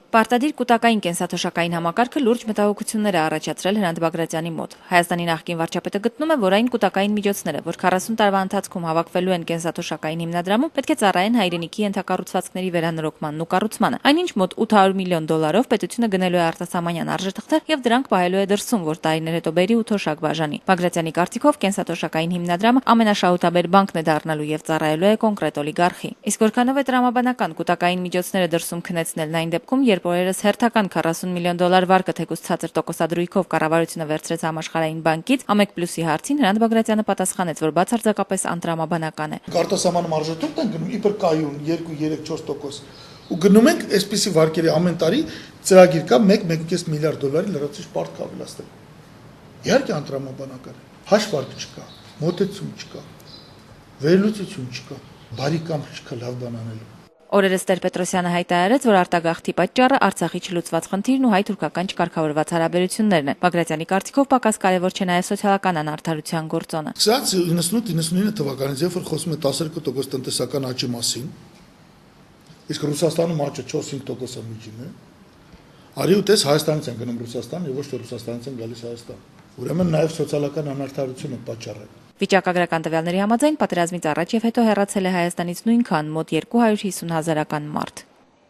Պարտադիր կուտակային կենսաթոշակային համակարգը լուրջ մտահոգություններ է առաջացրել Հրանտ Բագրատյանի մոտ։ Հայաստանի նախկին վարչապետը գտնում է, որ այն կուտակային միջոցները, որ 40 տարվա ընթացքում հավաքվելու են կենսաթոշակային հիմնադրամում, պետք է ծառայեն հայրենիքի ենթակառուցվածքների վերանորոգմանն ու կառուցմանը։ Այնինչ մոտ 800 միլիոն դոլարով պետությունը գնելու է արտասահմանյան արժեթղթեր եւ դրանք պահելու է դրսում, որ տարիներ հետո բերի ու թոշակ բաժանի։ Բագրատյանի կարծիքով կենսաթոշակային հիմնադրամը ամենաշահութաբեր բանկն է դառնալու եւ ծառայելու է կոնկրետ օլիգարխի։ Իսկ որքանով է տրամաբանական կուտակային միջոցները դրսում քնեցնելն այն դեպքում, երբ օրերս հերթական 40 միլիոն դոլար վարկը թեկուզ ցածր տոկոսադրույքով կառավարությունը վերցրեց Համաշխարհային բանկից, Ամեկ+-ի հարցին Հրանտ Բագրատյանը պատասխանեց, որ բացարձակապես անտրամաբանական է։ Արտասահմանում արժեթուղթ են գնում իբր կայուն 2-3-4% ու գնում ենք այսպիսի վարկերի ամեն տարի ծրագիր կա 1-1.5 միլիարդ դոլարի լրացուցիչ պարտք ավելացնել։ Իհարկե անտրամաբանական է։ Հաշվարկ չկա, մոտեցում չկա, վերլուծություն չկա, բարի կամք չկա լավ բան անելու։ Օրերս Տեր-Պետրոսյանը հայտարարեց, որ արտագաղթի պատճառը Արցախի չլուծված խնդիրն ու հայ-թուրքական չկարգավորված հարաբերություններն են։ Բագրատյանի կարծիքով պակաս կարևոր չէ նաև սոցիալական անարդարության գործոնը։ Սա 98-99 թվականից երբ որ խոսում է 12% տնտեսական աճի մասին, իսկ Ռուսաստանում աճը 4-5% միջին է, արի ու տես Հայաստանից են գնում Ռուսաստան եւ ոչ թե Ռուսաստանից են գալիս Հայաստան։ Ուրեմն նաև սոցիալական անարդարությունը պատճառ է։ Վիճակագրական տվյալների համաձայն պատերազմից առաջ եւ հետո հեռացել է Հայաստանից նույնքան մոտ 250 000 մարդ։